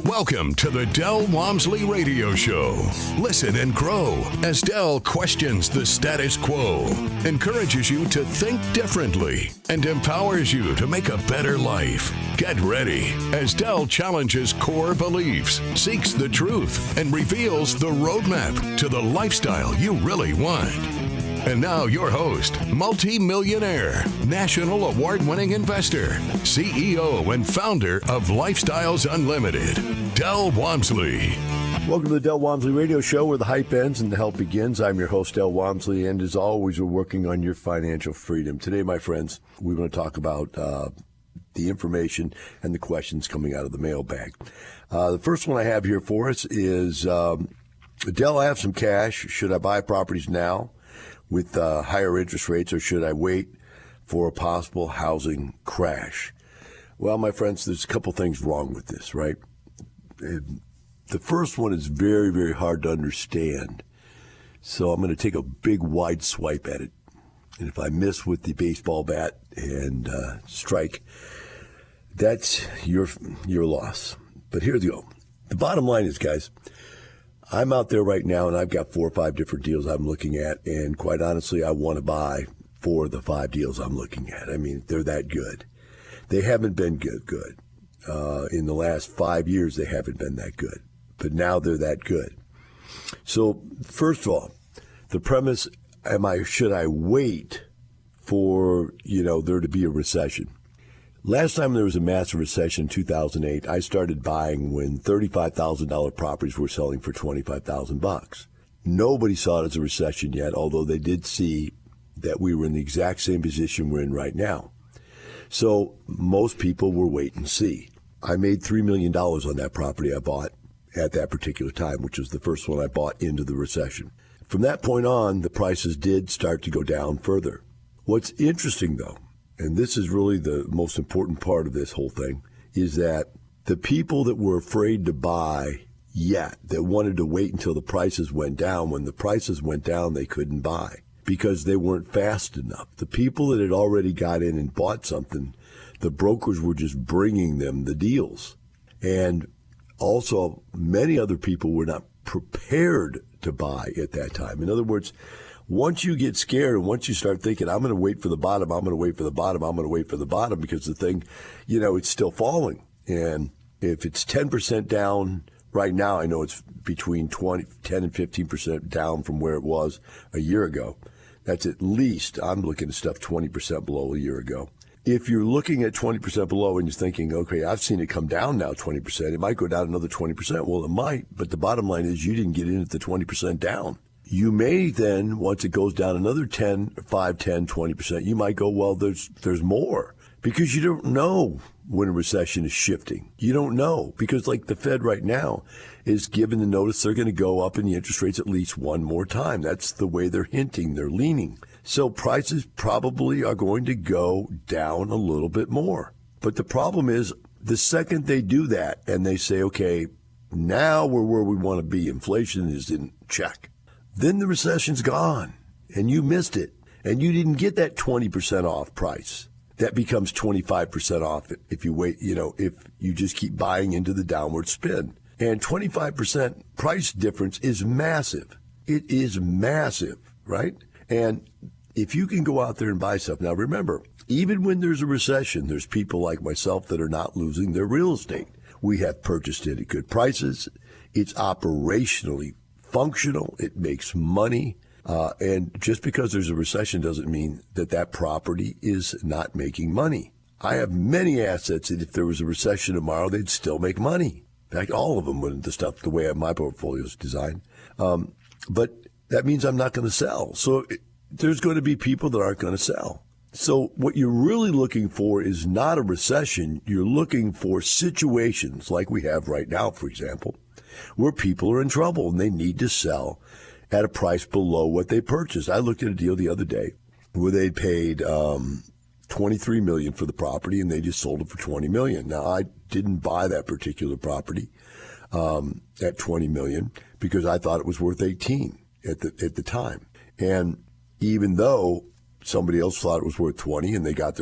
Welcome to the Del Walmsley Radio Show. Listen and grow as Del questions the status quo, encourages you to think differently, and empowers you to make a better life. Get ready as Del challenges core beliefs, seeks the truth, and reveals the roadmap to the lifestyle you really want. And now your host, multi-millionaire, national award-winning investor, CEO and founder of Lifestyles Unlimited, Del Walmsley. Welcome to the Del Walmsley Radio Show, where the hype ends and the help begins. I'm your host, Del Walmsley, and as always, we're working on your financial freedom. Today, my friends, we want to talk about the information and the questions coming out of the mailbag. The first one I have here for us is, Del, I have some cash. Should I buy properties now with higher interest rates, or should I wait for a possible housing crash? Well, my friends, there's a couple things wrong with this, right? The first one is very, very hard to understand. So I'm going to take a big, wide swipe at it. And if I miss with the baseball bat and strike, that's your loss. But here we go. The bottom line is, guys, I'm out there right now, and I've got 4 or 5 different deals I'm looking at, and quite honestly, I want to buy 4 of the 5 deals I'm looking at. I mean, they're that good. They haven't been good. In the last 5 years, they haven't been that good, but now they're that good. So, first of all, the premise: should I wait for there to be a recession? Last time there was a massive recession in 2008, I started buying when $35,000 properties were selling for $25,000. Nobody saw it as a recession yet, although they did see that we were in the exact same position we're in right now. So most people were wait and see. I made $3 million on that property I bought at that particular time, which was the first one I bought into the recession. From that point on, the prices did start to go down further. What's interesting, though, and this is really the most important part of this whole thing, is that the people that were afraid to buy yet, that wanted to wait until the prices went down, when the prices went down, they couldn't buy because they weren't fast enough. The people that had already got in and bought something, the brokers were just bringing them the deals. And also, many other people were not prepared to buy at that time. In other words, once you get scared and once you start thinking, I'm going to wait for the bottom, I'm going to wait for the bottom, I'm going to wait for the bottom, because the thing, it's still falling. And if it's 10% down right now, I know it's between 10 and 15% down from where it was a year ago. That's at least, I'm looking at stuff 20% below a year ago. If you're looking at 20% below and you're thinking, okay, I've seen it come down now 20%, it might go down another 20%. Well, it might, but the bottom line is you didn't get in at the 20% down. You may then, once it goes down another 10, 5, 10, 20%, you might go, well, there's more, because you don't know when a recession is shifting. You don't know, because like the Fed right now is giving the notice they're going to go up in the interest rates at least one more time. That's the way they're hinting, they're leaning. So prices probably are going to go down a little bit more. But the problem is, the second they do that and they say, okay, now we're where we want to be, inflation is in check, then the recession's gone, and you missed it, and you didn't get that 20% off price. That becomes 25% off if you wait, if you just keep buying into the downward spin. And 25% price difference is massive. It is massive, right? And if you can go out there and buy stuff, now remember, even when there's a recession, there's people like myself that are not losing their real estate. We have purchased it at good prices. It's operationally functional, it makes money, and just because there's a recession doesn't mean that property is not making money. I have many assets that if there was a recession tomorrow, they'd still make money. In fact, all of them would, the way my portfolio is designed. But that means I'm not going to sell. So there's going to be people that aren't going to sell. So what you're really looking for is not a recession. You're looking for situations like we have right now, for example, where people are in trouble and they need to sell at a price below what they purchased. I looked at a deal the other day where they paid $23 million for the property and they just sold it for $20 million. Now, I didn't buy that particular property at $20 million because I thought it was worth $18 at the time. And even though somebody else thought it was worth 20 and they got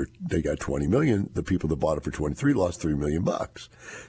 20 million. The people that bought it for 23 lost $3 million.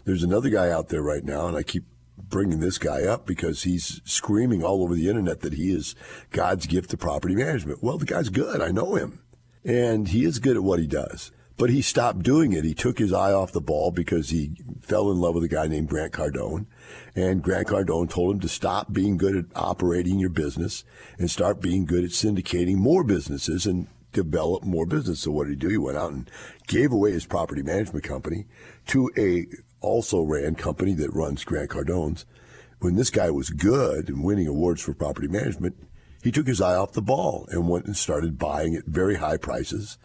There's another guy out there right now, and I keep bringing this guy up because he's screaming all over the internet that he is God's gift to property management. Well, the guy's good. I know him. And he is good at what he does. But he stopped doing it. He took his eye off the ball because he fell in love with a guy named Grant Cardone. And Grant Cardone told him to stop being good at operating your business and start being good at syndicating more businesses and develop more business. So what did he do? He went out and gave away his property management company to a also ran company that runs Grant Cardone's. When this guy was good and winning awards for property management, he took his eye off the ball and went and started buying at very high prices.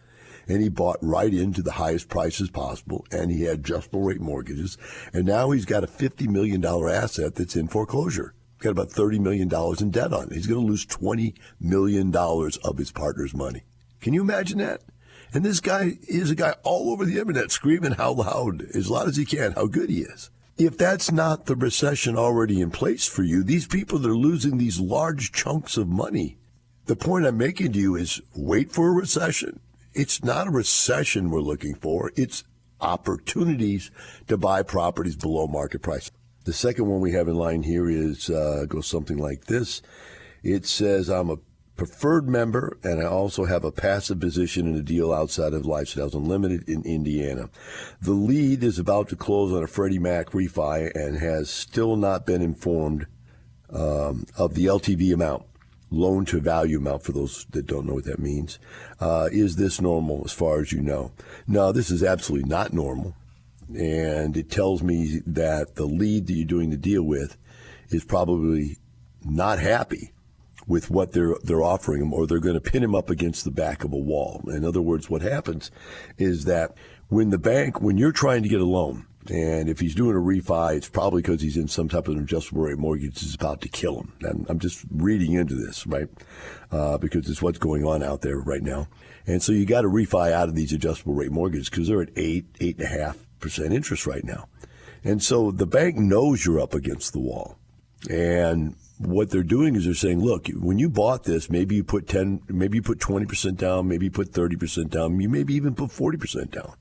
And he bought right into the highest prices possible, and he had adjustable rate mortgages. And now he's got a $50 million asset that's in foreclosure. He's got about $30 million in debt on it. He's going to lose $20 million of his partner's money. Can you imagine that? And this guy is a guy all over the internet screaming how loud, as loud as he can, how good he is. If that's not the recession already in place for you, these people that are losing these large chunks of money, the point I'm making to you is wait for a recession. It's not a recession we're looking for. It's opportunities to buy properties below market price. The second one we have in line here is goes something like this. It says, I'm a preferred member, and I also have a passive position in a deal outside of Lifestyles Unlimited in Indiana. The lead is about to close on a Freddie Mac refi and has still not been informed of the LTV amount, loan to value amount, for those that don't know what that means. Is this normal as far as you know? No, this is absolutely not normal. And it tells me that the lead that you're doing the deal with is probably not happy with what they're offering him, or they're going to pin him up against the back of a wall. In other words, what happens is that when you're trying to get a loan, and if he's doing a refi, it's probably because he's in some type of adjustable rate mortgage that's about to kill him. And I'm just reading into this, right? Because it's what's going on out there right now. And so you got to refi out of these adjustable rate mortgages because they're at 8.5% interest right now. And so the bank knows you're up against the wall. And what they're doing is they're saying, look, when you bought this, maybe you put 20% down, maybe you put 30% down, you maybe even put 40% down.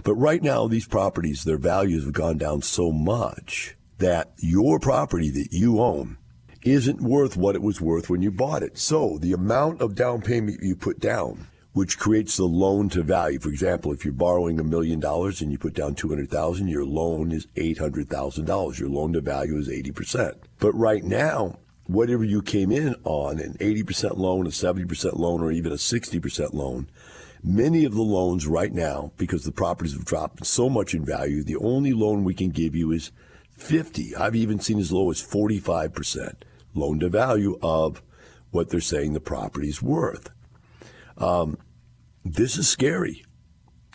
But right now, these properties, their values have gone down so much that your property that you own isn't worth what it was worth when you bought it. So the amount of down payment you put down, which creates the loan to value. For example, if you're borrowing $1 million and you put down $200,000, your loan is $800,000. Your loan to value is 80%. But right now, whatever you came in on, an 80% loan, a 70% loan, or even a 60% loan, many of the loans right now, because the properties have dropped so much in value, the only loan we can give you is 50. I've even seen as low as 45% loan to value of what they're saying the property's worth. This is scary.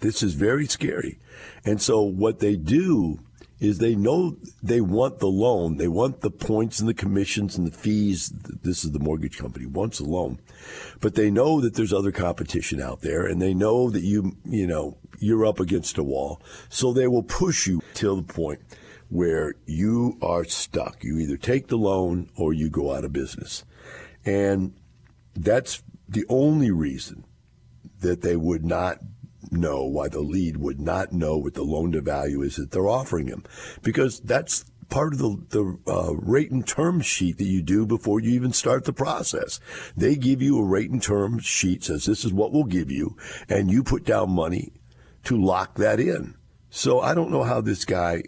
This is very scary. And so what they do is they know they want the loan. They want the points and the commissions and the fees. This is the mortgage company wants the loan. But they know that there's other competition out there, and they know that you're up against a wall. So they will push you till the point where you are stuck. You either take the loan or you go out of business. And that's the only reason that they would not know, why the lead would not know what the loan to value is that they're offering him, because that's part of the rate and term sheet that you do before you even start the process. They give you a rate and term sheet, says this is what we'll give you, and you put down money to lock that in. So I don't know how this guy,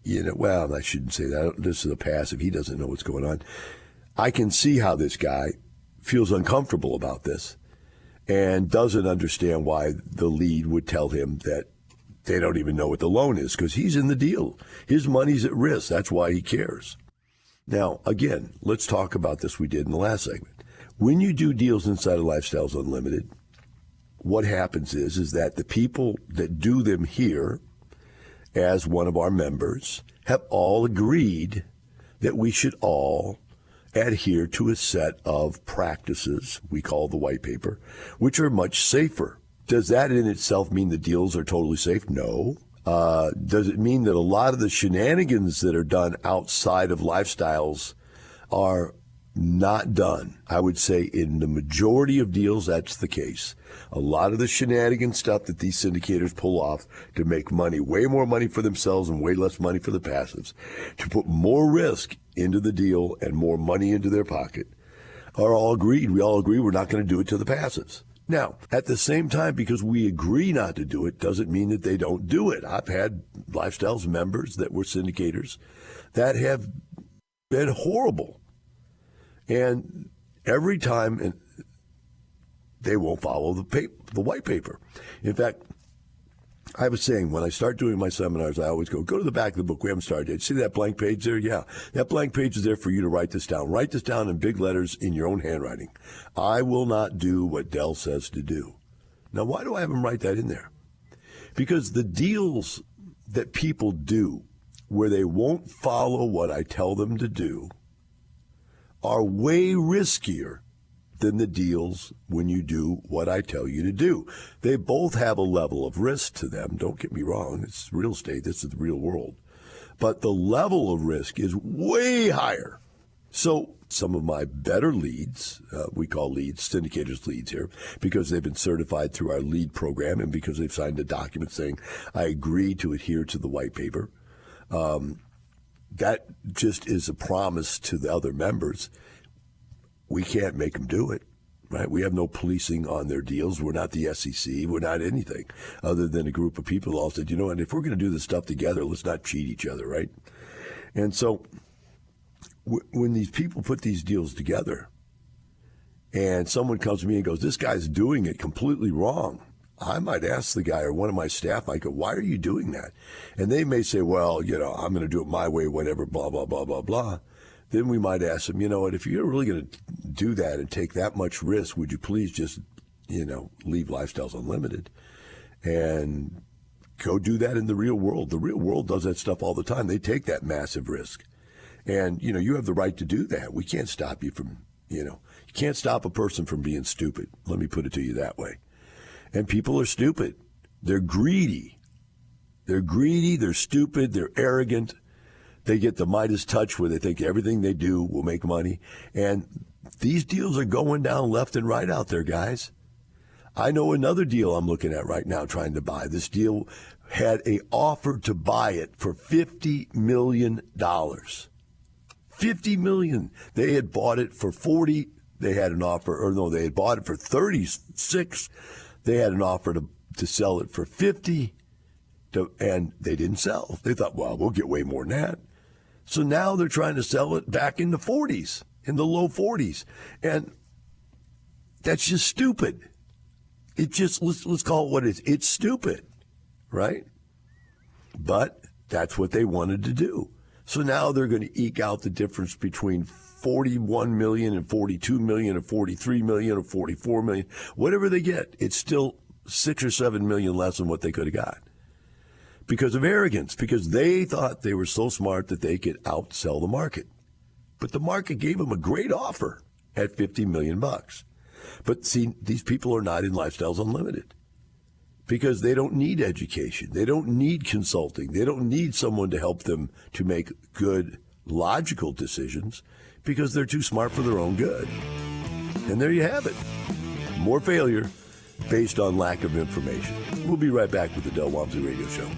well, I shouldn't say that. This is a passive. He doesn't know what's going on. I can see how this guy feels uncomfortable about this and doesn't understand why the lead would tell him that they don't even know what the loan is, because he's in the deal. His money's at risk. That's why he cares. Now, again, let's talk about this we did in the last segment. When you do deals inside of Lifestyles Unlimited, what happens is that the people that do them here as one of our members have all agreed that we should all adhere to a set of practices we call the white paper, which are much safer. Does that in itself mean the deals are totally safe? No. Does it mean that a lot of the shenanigans that are done outside of Lifestyles are not done. I would say in the majority of deals, that's the case. A lot of the shenanigan stuff that these syndicators pull off to make money, way more money for themselves and way less money for the passives, to put more risk into the deal and more money into their pocket, are all agreed. We all agree we're not going to do it to the passives. Now, at the same time, because we agree not to do it, doesn't mean that they don't do it. I've had Lifestyles members that were syndicators that have been horrible. And every time they won't follow the white paper. In fact, I was saying when I start doing my seminars, I always go to the back of the book. We haven't started yet. See that blank page there? Yeah. That blank page is there for you to write this down. Write this down in big letters in your own handwriting. I will not do what Dell says to do. Now, why do I have him write that in there? Because the deals that people do where they won't follow what I tell them to do are way riskier than the deals when you do what I tell you to do. They both have a level of risk to them. Don't get me wrong. It's real estate. This is the real world. But the level of risk is way higher. So some of my better leads, we call leads, syndicators leads here, because they've been certified through our lead program and because they've signed a document saying, I agree to adhere to the white paper. That just is a promise to the other members. We can't make them do it, right? We have no policing on their deals. We're not the SEC. We're not anything other than a group of people who all said, you know what, if we're going to do this stuff together, let's not cheat each other, right? And so when these people put these deals together and someone comes to me and goes, this guy's doing it completely wrong, I might ask the guy or one of my staff, I go, why are you doing that? And they may say, well, I'm going to do it my way, whatever, blah, blah, blah, blah, blah. Then we might ask them, you know what, if you're really going to do that and take that much risk, would you please just, leave Lifestyles Unlimited and go do that in the real world? The real world does that stuff all the time. They take that massive risk. And, you have the right to do that. We can't stop you from, you can't stop a person from being stupid. Let me put it to you that way. And people are stupid. They're greedy. They're stupid, they're arrogant. They get the Midas touch where they think everything they do will make money. And these deals are going down left and right out there, guys. I know another deal I'm looking at right now trying to buy. This deal had an offer to buy it for $50 million. $50 million. They had bought it for 40. They had an offer, they had bought it for 36. They had an offer to sell it for 50, and they didn't sell. They thought, well, we'll get way more than that. So now they're trying to sell it back in the 40s, in the low 40s. And that's just stupid. It just, let's call it what it is. It's stupid, right? But that's what they wanted to do. So now they're going to eke out the difference between 41 million and 42 million or 43 million or 44 million. Whatever they get, it's still 6 or 7 million less than what they could have got. Because of arrogance, because they thought they were so smart that they could outsell the market. But the market gave them a great offer at $50 million. But see, these people are not in Lifestyles Unlimited because they don't need education. They don't need consulting. They don't need someone to help them to make good, logical decisions because they're too smart for their own good. And there you have it. More failure based on lack of information. We'll be right back with the Del Walmsley Radio Show.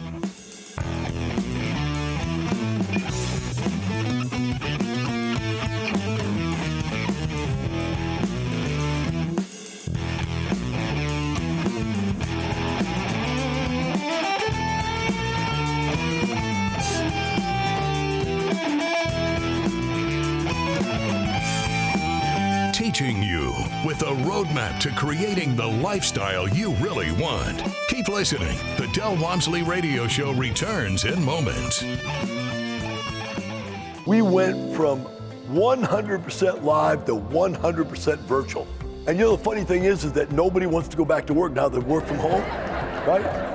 Teaching you with a roadmap to creating the lifestyle you really want. Keep listening. The Del Walmsley Radio Show returns in moments. We went from 100% live to 100% virtual. And the funny thing is that nobody wants to go back to work now that they work from home, right?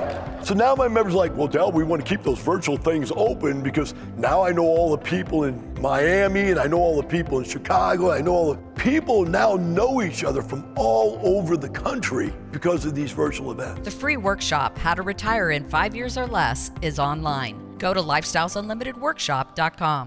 So now my members are like, well, Del, we want to keep those virtual things open because now I know all the people in Miami and I know all the people in Chicago. I know all the people now know each other from all over the country because of these virtual events. The free workshop, How to Retire in 5 Years or Less, is online. Go to lifestylesunlimitedworkshop.com.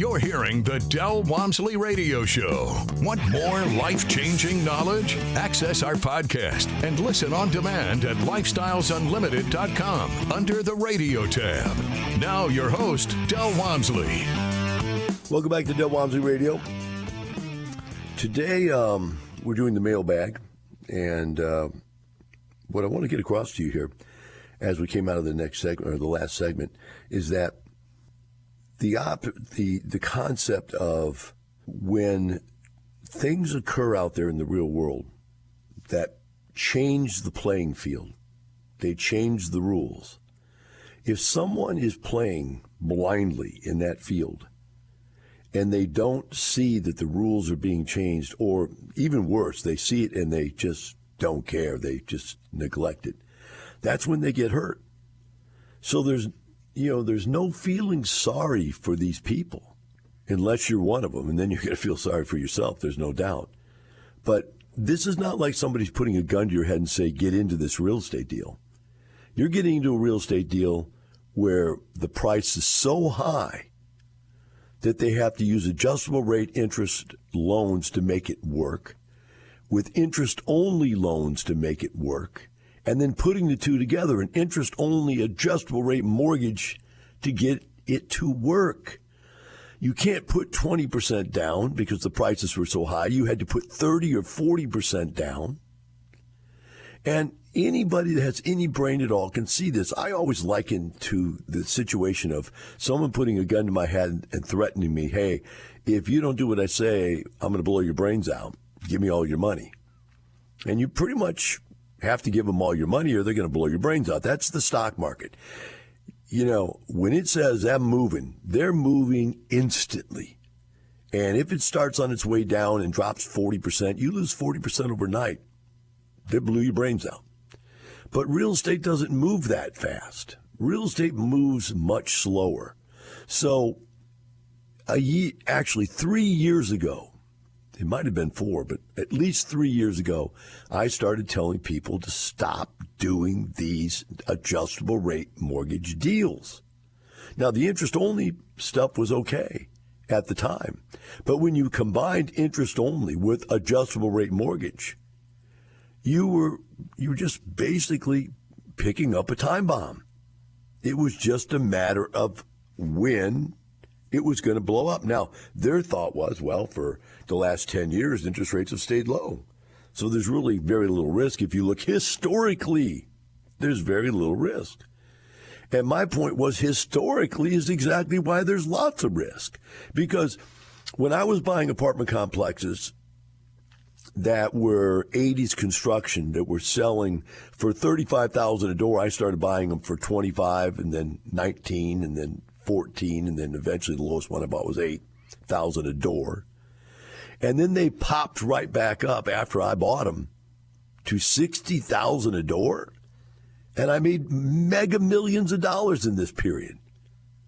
You're hearing the Del Walmsley Radio Show. Want more life-changing knowledge? Access our podcast and listen on demand at lifestylesunlimited.com under the radio tab. Now your host, Del Walmsley. Welcome back to Del Walmsley Radio. Today, we're doing the mailbag, and what I want to get across to you here, as we came out of the next segment or the last segment, is that the concept of when things occur out there in the real world that change the playing field, they change the rules. If someone is playing blindly in that field and they don't see that the rules are being changed, or even worse, they see it and they just don't care, they just neglect it, that's when they get hurt. So there's no feeling sorry for these people unless you're one of them, and then you're going to feel sorry for yourself, there's no doubt. But this is not like somebody's putting a gun to your head and say, get into this real estate deal. You're getting into a real estate deal where the price is so high that they have to use adjustable rate interest loans to make it work, with interest-only loans to make it work, and then putting the two together, an interest-only adjustable rate mortgage to get it to work. You can't put 20% down because the prices were so high. You had to put 30 or 40% down. And anybody that has any brain at all can see this. I always liken to the situation of someone putting a gun to my head and threatening me, hey, if you don't do what I say, I'm going to blow your brains out. Give me all your money. And you pretty much have to give them all your money or they're going to blow your brains out. That's the stock market. You know, when it says I'm moving, they're moving instantly. And if it starts on its way down and drops 40%, you lose 40% overnight. They blew your brains out. But real estate doesn't move that fast. Real estate moves much slower. So, 3 years ago, it might have been 4, but at least 3 years ago, I started telling people to stop doing these adjustable rate mortgage deals. Now, the interest-only stuff was okay at the time. But when you combined interest-only with adjustable rate mortgage, you were just basically picking up a time bomb. It was just a matter of when it was going to blow up. Now, their thought was, well, for the last 10 years, interest rates have stayed low. So there's really very little risk. If you look historically, there's very little risk. And my point was, historically is exactly why there's lots of risk. Because when I was buying apartment complexes that were 80s construction that were selling for $35,000 a door, I started buying them for $25,000 and then $19,000 and then $14,000, and then eventually the lowest one I bought was $8,000 a door. And then they popped right back up after I bought them to $60,000 a door. And I made mega millions of dollars in this period.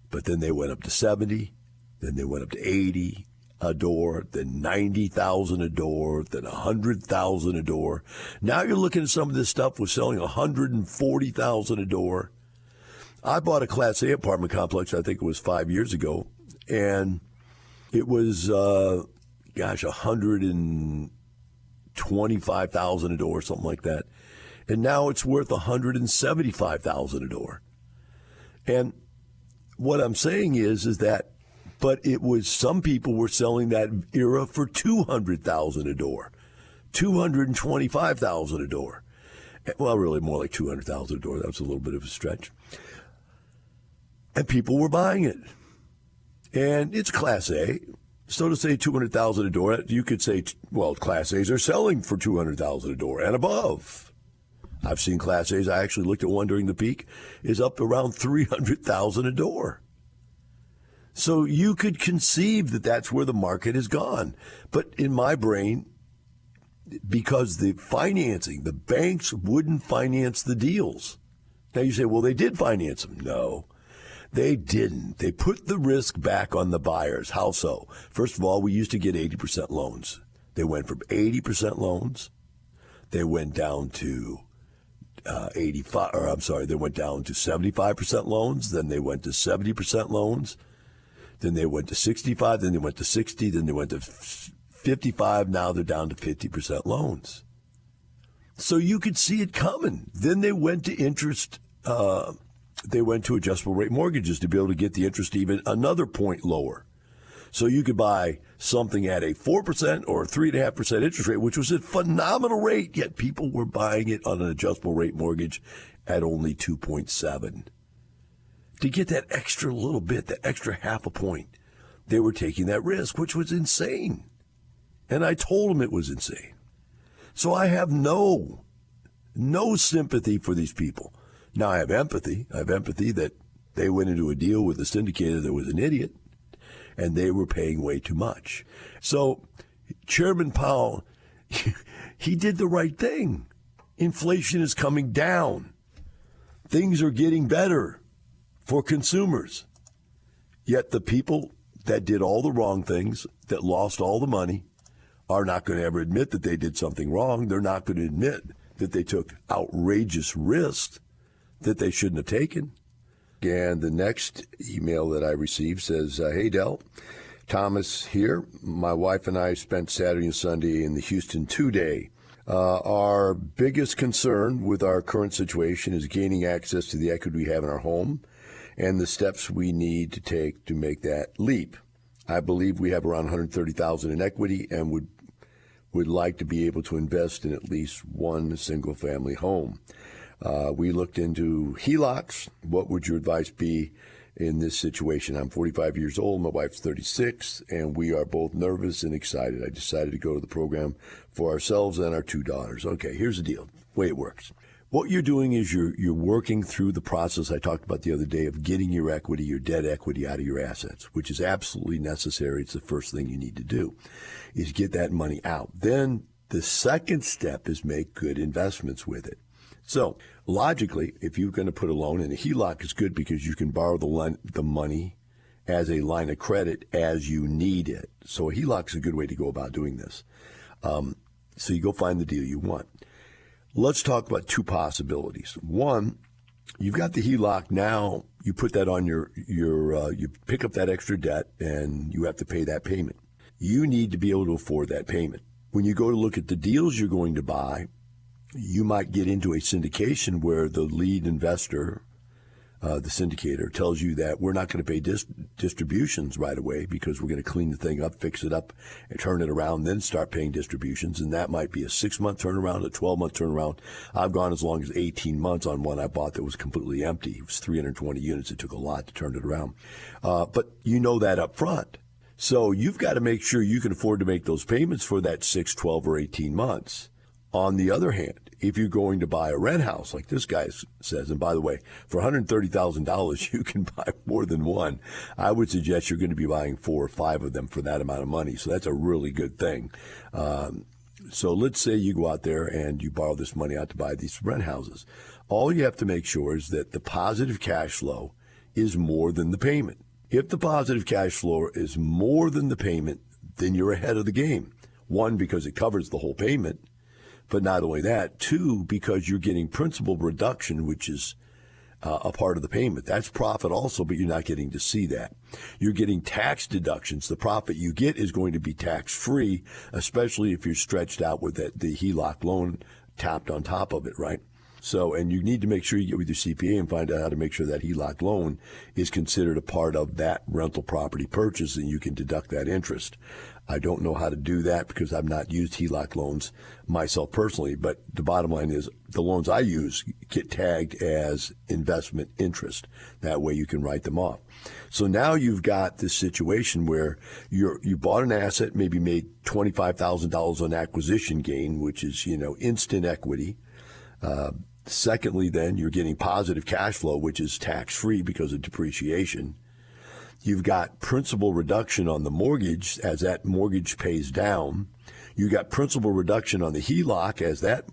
But then they went up to 70, then they went up to 80 a door, then 90,000 a door, then 100,000 a door. Now you're looking at some of this stuff was selling 140,000 a door. I bought a Class A apartment complex, I think it was 5 years ago, and it was, $125,000 a door, something like that. And now it's worth $175,000 a door. And what I'm saying is that, but it was, some people were selling that era for $200,000 a door, $225,000 a door. Well, really more like $200,000 a door. That was a little bit of a stretch. And people were buying it. And it's Class A. So to say $200,000 a door, you could say, well, Class A's are selling for $200,000 a door and above. I've seen Class A's. I actually looked at one during the peak, is up around $300,000 a door. So you could conceive that that's where the market has gone. But in my brain, because the financing, the banks wouldn't finance the deals. Now you say, well, they did finance them. No, they didn't. They put the risk back on the buyers. How so? First of all, we used to get 80% loans. They went from 80% loans. They went down to they went down to 75% loans. Then they went to 70% loans. Then they went to 65, then they went to 60, then they went to 55. Now they're down to 50% loans. So you could see it coming. Then they went to interest. They went to adjustable rate mortgages to be able to get the interest even another point lower. So you could buy something at a 4% or 3.5% interest rate, which was a phenomenal rate, yet people were buying it on an adjustable rate mortgage at only 2.7. To get that extra little bit, that extra half a point, they were taking that risk, which was insane. And I told them it was insane. So I have no sympathy for these people. Now I have empathy. I have empathy that they went into a deal with a syndicator that was an idiot, and they were paying way too much. So Chairman Powell, he did the right thing. Inflation is coming down. Things are getting better for consumers. Yet the people that did all the wrong things, that lost all the money, are not going to ever admit that they did something wrong. They're not going to admit that they took outrageous risks that they shouldn't have taken. And the next email that I received says, hey, Del, Thomas here. My wife and I spent Saturday and Sunday in the Houston 2-day. Our biggest concern with our current situation is gaining access to the equity we have in our home and the steps we need to take to make that leap. I believe we have around $130,000 in equity and would like to be able to invest in at least one single-family home. We looked into HELOCs. What would your advice be in this situation? I'm 45 years old. My wife's 36, and we are both nervous and excited. I decided to go to the program for ourselves and our 2 daughters. Okay, here's the deal. The way it works. What you're doing is you're working through the process I talked about the other day of getting your equity, your debt equity out of your assets, which is absolutely necessary. It's the first thing you need to do, is get that money out. Then the second step is make good investments with it. So logically, if you're going to put a loan in, a HELOC is good because you can borrow the money as a line of credit as you need it. So a HELOC is a good way to go about doing this. So you go find the deal you want. Let's talk about 2 possibilities. One, you've got the HELOC now. You put that on you pick up that extra debt and you have to pay that payment. You need to be able to afford that payment. When you go to look at the deals you're going to buy, you might get into a syndication where the lead investor, the syndicator, tells you that we're not going to pay distributions right away because we're going to clean the thing up, fix it up, and turn it around, then start paying distributions. And that might be a 6-month turnaround, a 12-month turnaround. I've gone as long as 18 months on one I bought that was completely empty. It was 320 units. It took a lot to turn it around. But you know that up front. So you've got to make sure you can afford to make those payments for that 6, 12, or 18 months. On the other hand, if you're going to buy a rent house, like this guy says, and by the way, for $130,000, you can buy more than one. I would suggest you're going to be buying 4 or 5 of them for that amount of money. So that's a really good thing. So let's say you go out there and you borrow this money out to buy these rent houses. All you have to make sure is that the positive cash flow is more than the payment. If the positive cash flow is more than the payment, then you're ahead of the game. 1, because it covers the whole payment. But not only that, 2, because you're getting principal reduction, which is a part of the payment. That's profit also, but you're not getting to see that. You're getting tax deductions. The profit you get is going to be tax-free, especially if you're stretched out with the HELOC loan tapped on top of it, right? So, and you need to make sure you get with your CPA and find out how to make sure that HELOC loan is considered a part of that rental property purchase and you can deduct that interest. I don't know how to do that because I've not used HELOC loans myself personally, but the bottom line is the loans I use get tagged as investment interest. That way you can write them off. So now you've got this situation where you bought an asset, maybe made $25,000 on acquisition gain, which is, instant equity. Secondly, then you're getting positive cash flow, which is tax-free because of depreciation. You've got principal reduction on the mortgage as that mortgage pays down. You got principal reduction on the HELOC as that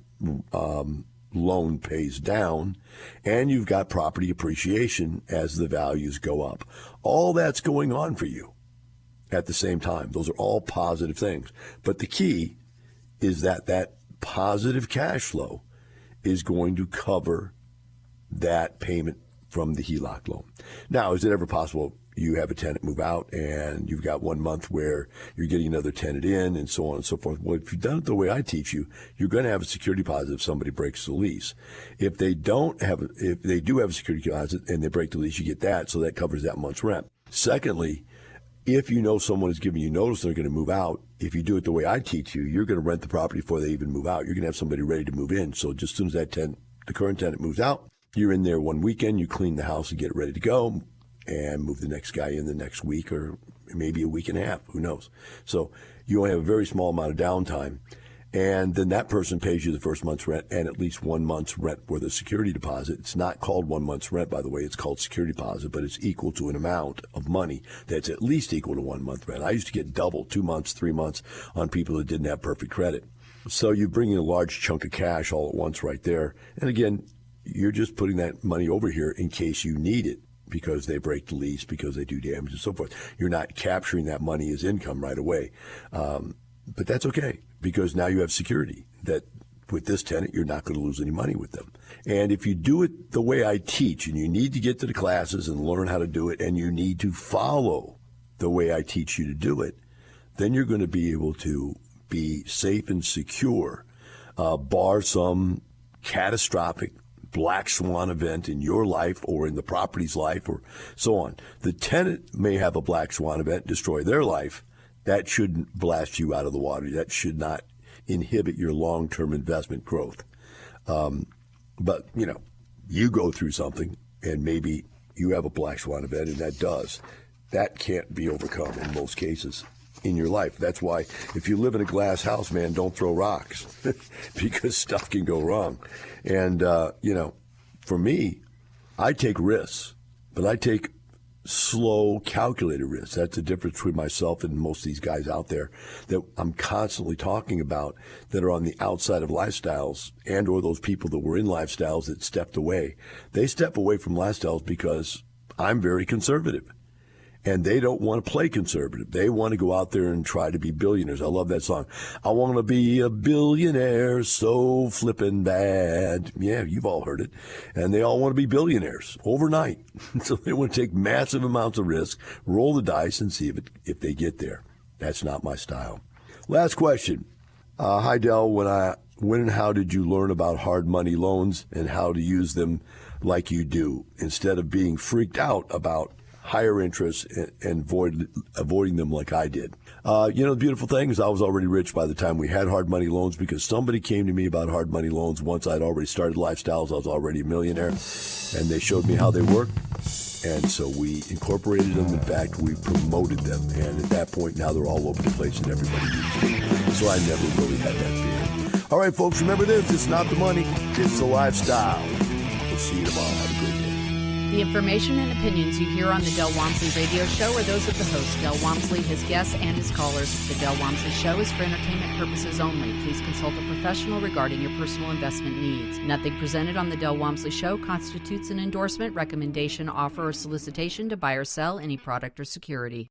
loan pays down. And you've got property appreciation as the values go up. All that's going on for you at the same time. Those are all positive things. But the key is that positive cash flow is going to cover that payment from the HELOC loan. Now, is it ever possible you have a tenant move out and you've got 1 month where you're getting another tenant in and so on and so forth. Well, if you've done it the way I teach you, you're going to have a security deposit if somebody breaks the lease. If they do have a security deposit and they break the lease, you get that. So that covers that month's rent. Secondly, if you know someone is giving you notice they're going to move out, if you do it the way I teach you, you're going to rent the property before they even move out. You're going to have somebody ready to move in. So just as soon as the current tenant moves out, you're in there one weekend, you clean the house and get it ready to go and move the next guy in the next week or maybe a week and a half, who knows. So you only have a very small amount of downtime. And then that person pays you the first month's rent and at least 1 month's rent for the security deposit. It's not called 1 month's rent, by the way. It's called security deposit, but it's equal to an amount of money that's at least equal to 1 month rent. I used to get double, 2 months, 3 months on people that didn't have perfect credit. So you bring in a large chunk of cash all at once right there. And again, you're just putting that money over here in case you need it because they break the lease, because they do damage and so forth. You're not capturing that money as income right away. But that's okay because now you have security that with this tenant, you're not going to lose any money with them. And if you do it the way I teach, and you need to get to the classes and learn how to do it, and you need to follow the way I teach you to do it, then you're going to be able to be safe and secure, bar some catastrophic black swan event in your life or in the property's life or so on. The tenant may have a black swan event, destroy their life. That shouldn't blast you out of the water. That should not inhibit your long-term investment growth. But, you go through something and maybe you have a black swan event, and that can't be overcome in most cases in your life. That's why if you live in a glass house, man, don't throw rocks because stuff can go wrong. And, for me, I take risks, but I take slow, calculated risks. That's the difference between myself and most of these guys out there that I'm constantly talking about that are on the outside of lifestyles and or those people that were in lifestyles that stepped away. They step away from lifestyles because I'm very conservative. And they don't want to play conservative. They want to go out there and try to be billionaires. I love that song. I want to be a billionaire so flippin' bad. Yeah, you've all heard it. And they all want to be billionaires overnight. So they want to take massive amounts of risk, roll the dice, and see if they get there. That's not my style. Last question. Hi, Del. When and how did you learn about hard money loans and how to use them like you do instead of being freaked out about higher interest and avoiding them like I did? The beautiful thing is I was already rich by the time we had hard money loans because somebody came to me about hard money loans once I'd already started Lifestyles. I was already a millionaire, and they showed me how they work. And so we incorporated them. In fact, we promoted them. And at that point, now they're all over the place and everybody uses them. So I never really had that fear. All right, folks, remember this. It's not the money. It's the lifestyle. We'll see you tomorrow. Have a great day. The information and opinions you hear on the Del Walmsley radio show are those of the host, Del Walmsley, his guests, and his callers. The Del Walmsley show is for entertainment purposes only. Please consult a professional regarding your personal investment needs. Nothing presented on the Del Walmsley show constitutes an endorsement, recommendation, offer, or solicitation to buy or sell any product or security.